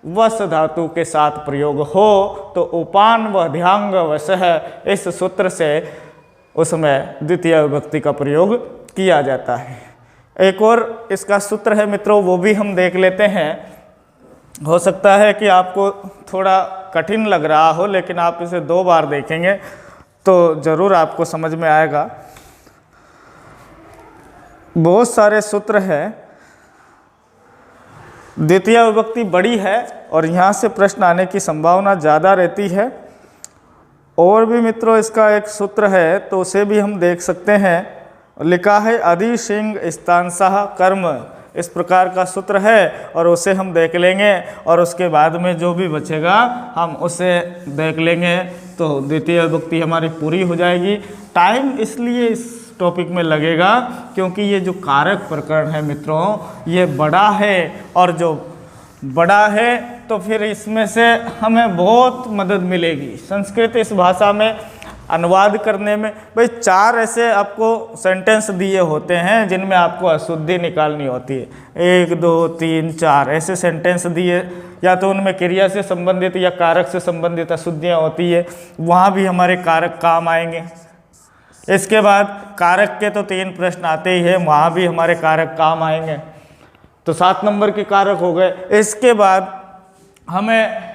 वस धातु के साथ प्रयोग हो तो उपान व ध्यांग वस है। इस सूत्र से उसमें द्वितीय विभक्ति का प्रयोग किया जाता है। एक और इसका सूत्र है मित्रों, वो भी हम देख लेते हैं। हो सकता है कि आपको थोड़ा कठिन लग रहा हो, लेकिन आप इसे 2 बार देखेंगे तो ज़रूर आपको समझ में आएगा। बहुत सारे सूत्र हैं, द्वितीय विभक्ति बड़ी है और यहाँ से प्रश्न आने की संभावना ज़्यादा रहती है। और भी मित्रों इसका एक सूत्र है, तो उसे भी हम देख सकते हैं। लिखा है अधि सिंह स्थानसः कर्म, इस प्रकार का सूत्र है और उसे हम देख लेंगे और उसके बाद में जो भी बचेगा हम उसे देख लेंगे। तो द्वितीय विभक्ति हमारी पूरी हो जाएगी। टाइम इसलिए इस टॉपिक में लगेगा क्योंकि ये जो कारक प्रकरण है मित्रों, ये बड़ा है, और जो बड़ा है तो फिर इसमें से हमें बहुत मदद मिलेगी संस्कृत इस भाषा में अनुवाद करने में। भाई 4 ऐसे आपको सेंटेंस दिए होते हैं जिनमें आपको अशुद्धि निकालनी होती है। 1, 2, 3, 4 ऐसे सेंटेंस दिए, या तो उनमें क्रिया से संबंधित या कारक से संबंधित अशुद्धियाँ होती है, वहाँ भी हमारे कारक काम आएंगे। इसके बाद कारक के तो 3 प्रश्न आते ही हैं, वहाँ भी हमारे कारक काम आएंगे। तो 7 नंबर के कारक हो गए। इसके बाद हमें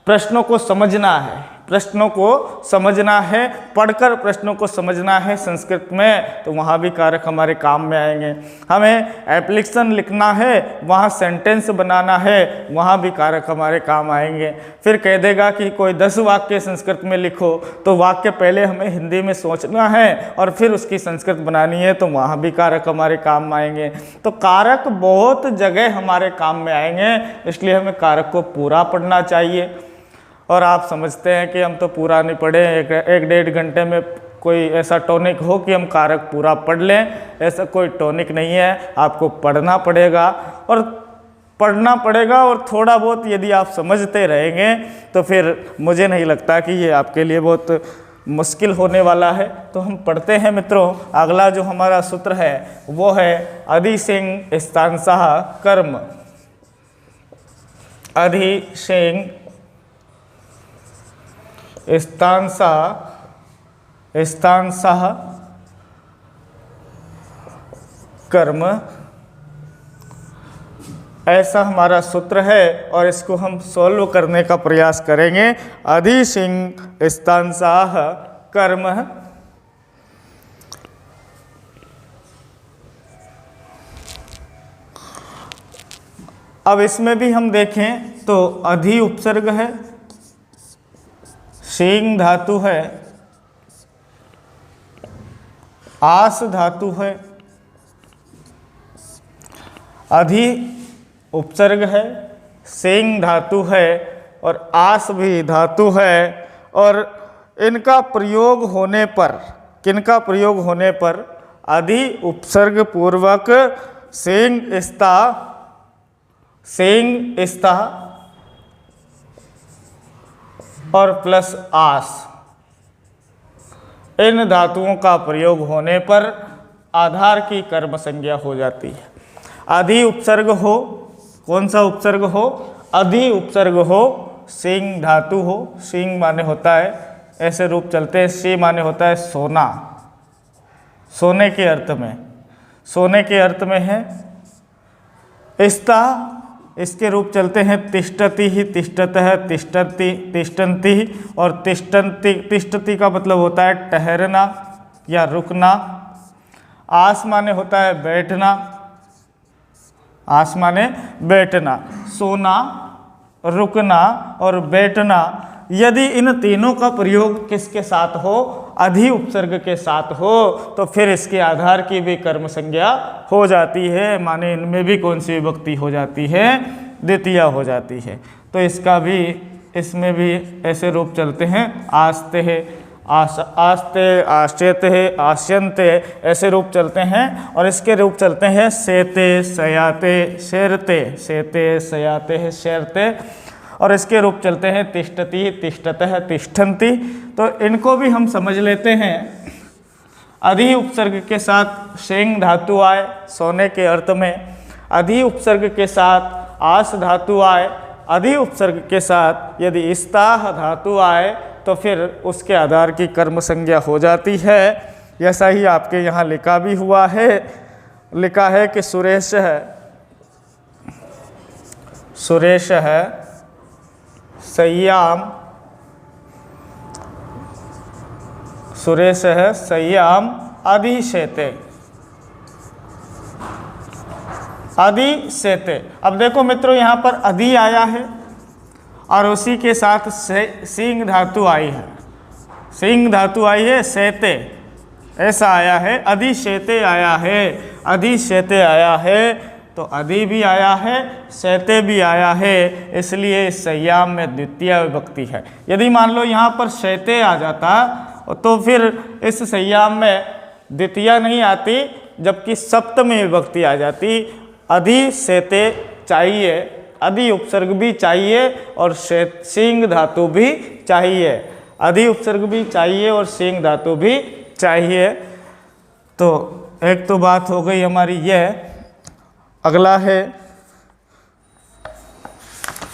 प्रश्नों को समझना है, प्रश्नों को समझना है, पढ़कर प्रश्नों को समझना है संस्कृत में, तो वहाँ भी कारक हमारे काम में आएंगे। हमें एप्लीकेशन लिखना है, वहाँ सेंटेंस बनाना है, वहाँ भी कारक हमारे काम आएंगे। फिर कह देगा कि कोई 10 वाक्य संस्कृत में लिखो, तो वाक्य पहले हमें हिंदी में सोचना है और फिर उसकी संस्कृत बनानी है, तो वहाँ भी कारक हमारे काम में आएंगे। तो कारक बहुत जगह हमारे काम में आएंगे, इसलिए हमें कारक को पूरा पढ़ना चाहिए। और आप समझते हैं कि हम तो पूरा नहीं पढ़े, 1-1.5 घंटे में कोई ऐसा टॉनिक हो कि हम कारक पूरा पढ़ लें, ऐसा कोई टॉनिक नहीं है। आपको पढ़ना पड़ेगा और पढ़ना पड़ेगा, और थोड़ा बहुत यदि आप समझते रहेंगे तो फिर मुझे नहीं लगता कि ये आपके लिए बहुत मुश्किल होने वाला है। तो हम पढ़ते हैं मित्रों। अगला जो हमारा सूत्र है वो है अधि सिंह स्थानसः कर्म। अधि सिंह स्थानसः कर्म, ऐसा हमारा सूत्र है और इसको हम सॉल्व करने का प्रयास करेंगे। अधि सिंह स्थानसः कर्म है। अब इसमें भी हम देखें तो अधि उपसर्ग है, सींग धातु है, आस धातु है, अधि उपसर्ग है, सींग धातु है और आस भी धातु है। और इनका प्रयोग होने पर, किनका प्रयोग होने पर, अधि उपसर्ग पूर्वक सींग स्था, सींग स्था और प्लस आस, इन धातुओं का प्रयोग होने पर आधार की कर्म संज्ञा हो जाती है। अधि उपसर्ग हो, कौन सा उपसर्ग हो, अधि उपसर्ग हो, सींग धातु हो, सींग माने होता है, ऐसे रूप चलते हैं, सी माने होता है सोना, सोने के अर्थ में, सोने के अर्थ में है। स्था, इसके रूप चलते हैं तिष्ठति ही, तिष्ठतः, तिष्ठति, तिष्ठन्ति और तिष्ठन्ति। तिष्ठति का मतलब होता है ठहरना या रुकना। आस माने होता है बैठना, आस माने बैठना, सोना, रुकना और बैठना। यदि इन तीनों का प्रयोग किसके साथ हो, अधि उपसर्ग के साथ हो, तो फिर इसके आधार की भी कर्म संज्ञा हो जाती है, माने इनमें भी कौन सी विभक्ति हो जाती है, द्वितीया हो जाती है। तो इसका भी, इसमें भी ऐसे रूप चलते हैं, आस्ते है, आस्ते, आश्चेत है, आश्यंते, ऐसे रूप चलते हैं। और इसके रूप चलते हैं सेते, सयाते, शेरते, सेते, सयाते है, शेरते। और इसके रूप चलते हैं तिष्ठति, तिष्ठतः, तिष्ठन्ति। तो इनको भी हम समझ लेते हैं। अधि उपसर्ग के साथ शेंग धातु आए सोने के अर्थ में, अधि उपसर्ग के साथ आस धातु आए, अधि उपसर्ग के साथ यदि स्ताह धातु आए तो फिर उसके आधार की कर्म संज्ञा हो जाती है। ऐसा ही आपके यहाँ लिखा भी हुआ है, लिखा है कि सुरेश है, सुरेश है, सय्याम, सुरेश है, सय्याम, अधिशेते, अधिशेते। अब देखो मित्रों, यहाँ पर अधि आया है और उसी के साथ सींग धातु आई है, सींग धातु आई है, सेते, ऐसा आया है, अधिशेते आया है, अधिशेते आया है, तो अधि भी आया है, सेते भी आया है, इसलिए इस सय्याम में द्वितीय विभक्ति है। यदि मान लो यहाँ पर सेते आ जाता तो फिर इस सय्याम में द्वितीय नहीं आती, जबकि सप्तमी विभक्ति आ जाती। अधि सेते चाहिए, अधि उपसर्ग भी चाहिए और सींग धातु भी चाहिए, अधि उपसर्ग भी चाहिए और सींग धातु भी चाहिए। तो एक तो बात हो गई हमारी यह। अगला है,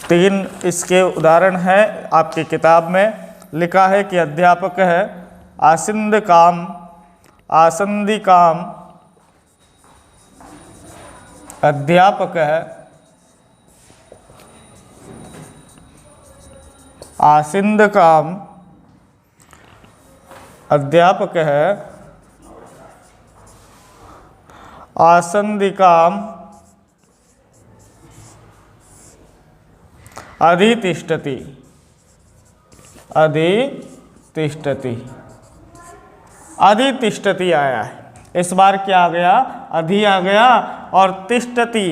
तीन इसके उदाहरण है आपकी किताब में लिखा है कि अध्यापक है, आसिंद काम, आसंदी काम, अध्यापक है, आसिंद काम, अध्यापक है, आसंदी काम, अधितिष्ठति, अधितिष्ठति, अधितिष्ठति आया है। इस बार क्या आ गया, अधि आ गया और तिष्ठति,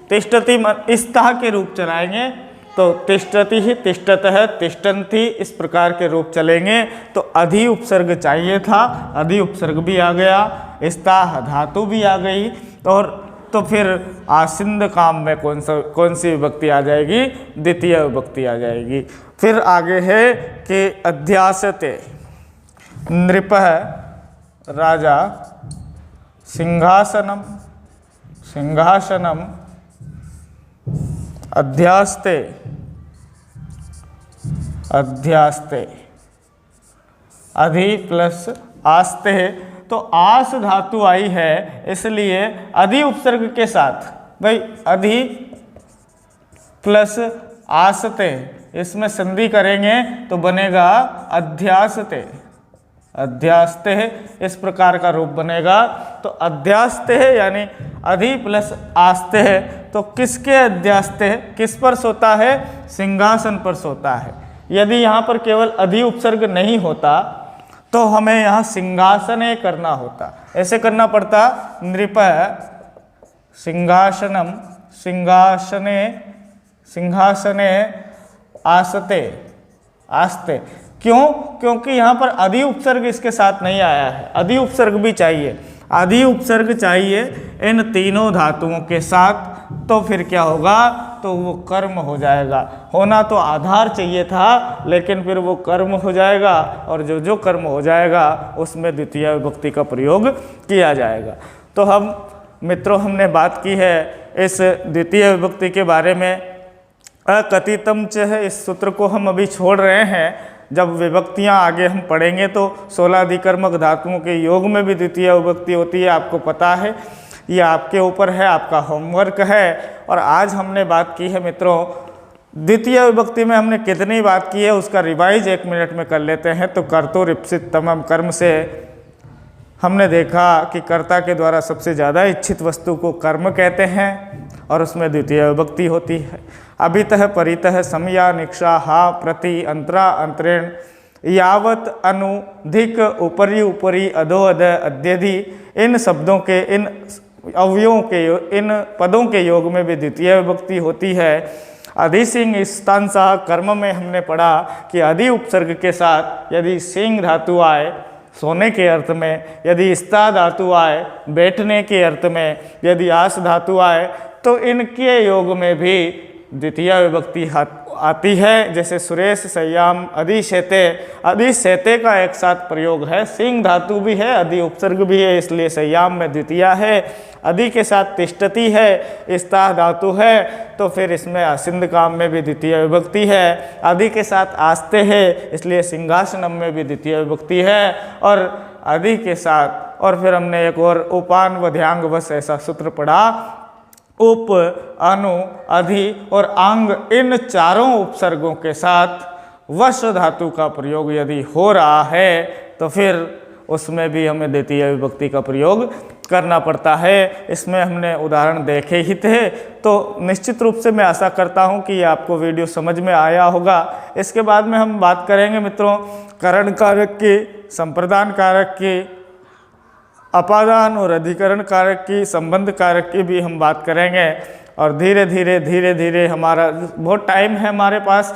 तिष्ठति स्था के रूप चलाएंगे तो तिष्ठति ही, तिष्ठतः, तिष्ठन्ति, इस प्रकार के रूप चलेंगे। तो अधि उपसर्ग चाहिए था, अधि उपसर्ग भी आ गया, स्था धातु भी आ गई, और तो फिर आसिंद काम में कौन सी विभक्ति आ जाएगी, द्वितीय विभक्ति आ जाएगी। फिर आगे है कि अध्यासते, नृप है, राजा, सिंहासनम, सिंहासनम, अध्यास्ते, अध्यास्ते, अधि प्लस आस्ते, तो आस धातु आई है, इसलिए अधि उपसर्ग के साथ, भाई अधि प्लस आसते, इसमें संधि करेंगे तो बनेगा अध्यासते, अध्यास्तेः, इस प्रकार का रूप बनेगा। तो अध्यास्तेः यानी अधि प्लस आस्तेः, तो किसके अध्यास्तेः, किस पर सोता है, सिंहासन पर सोता है। यदि यहाँ पर केवल अधि उपसर्ग नहीं होता तो हमें यहाँ सिंहासने करना होता, ऐसे करना पड़ता, नृपः सिंहासनम, सिंहासने, सिंहासने आस्ते, आस्ते। क्यों? क्योंकि यहाँ पर अधि उपसर्ग इसके साथ नहीं आया है, अधि उपसर्ग भी चाहिए, अधि उपसर्ग चाहिए इन तीनों धातुओं के साथ, तो फिर क्या होगा, तो वो कर्म हो जाएगा। होना तो आधार चाहिए था, लेकिन फिर वो कर्म हो जाएगा, और जो जो कर्म हो जाएगा उसमें द्वितीय विभक्ति का प्रयोग किया जाएगा। तो हम मित्रों हमने बात की है इस द्वितीय विभक्ति के बारे में। अकथितम च है, इस सूत्र को हम अभी छोड़ रहे हैं। जब विभक्तियां आगे हम पढ़ेंगे तो 16 अधिकर्मक धातुओं के योग में भी द्वितीय विभक्ति होती है, आपको पता है, ये आपके ऊपर है, आपका होमवर्क है। और आज हमने बात की है मित्रों, द्वितीय विभक्ति में हमने कितनी बात की है उसका रिवाइज 1 मिनट में कर लेते हैं। तो कर्तुरीप्सित तमम कर्म से हमने देखा कि कर्ता के द्वारा सबसे ज़्यादा इच्छित वस्तु को कर्म कहते हैं, और उसमें द्वितीय विभक्ति होती है। अभितः परितः समया निक्षा हा प्रति अंतरा अंतरेण यावत अनुधिक उपरि उपरि अधो अध अध्यधि, इन शब्दों के, इन अवयवों के, इन पदों के योग में भी द्वितीय विभक्ति होती है। अधि सिंह स्थानसः कर्म में हमने पढ़ा कि अधि उपसर्ग के साथ यदि सिंह धातु आए सोने के अर्थ में, यदि स्था धातु आए बैठने के अर्थ में, यदि आस धातु आए तो इनके योग में भी द्वितीय विभक्ति आती है। जैसे सुरेश संयाम अधिशैते, अधिशैते का एक साथ प्रयोग है, सिंह धातु भी है, अधि उपसर्ग भी है, इसलिए संयाम में द्वितीय है। अधि के साथ तिष्ठति है, स्था धातु है, तो फिर इसमें आसिंद काम में भी द्वितीय विभक्ति है। अधि के साथ आस्ते है, इसलिए सिंहासनम में भी द्वितीय विभक्ति है। और अधि के साथ, और फिर हमने एक और उपान व ध्यांग वश ऐसा सूत्र पढ़ा, उप, अनु, अधि और आंग, इन चारों उपसर्गों के साथ वश धातु का प्रयोग यदि हो रहा है तो फिर उसमें भी हमें द्वितीय विभक्ति का प्रयोग करना पड़ता है। इसमें हमने उदाहरण देखे ही थे। तो निश्चित रूप से मैं आशा करता हूं कि ये आपको वीडियो समझ में आया होगा। इसके बाद में हम बात करेंगे मित्रों करण कारक की, संप्रदान कारक की, अपादान और अधिकरण कारक की, संबंध कारक की भी हम बात करेंगे। और धीरे धीरे हमारा बहुत टाइम है हमारे पास,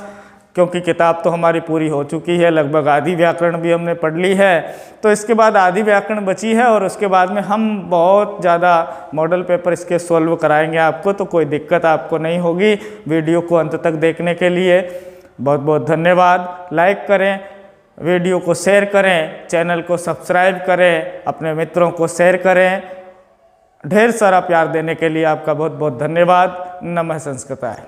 क्योंकि किताब तो हमारी पूरी हो चुकी है, लगभग आदि व्याकरण भी हमने पढ़ ली है। तो इसके बाद आदि व्याकरण बची है, और उसके बाद में हम बहुत ज़्यादा मॉडल पेपर इसके सॉल्व कराएंगे आपको, तो कोई दिक्कत आपको नहीं होगी। वीडियो को अंत तक देखने के लिए बहुत बहुत धन्यवाद। लाइक करें, वीडियो को शेयर करें, चैनल को सब्सक्राइब करें, अपने मित्रों को शेयर करें। ढेर सारा प्यार देने के लिए आपका बहुत बहुत धन्यवाद। नमः संस्कृताय।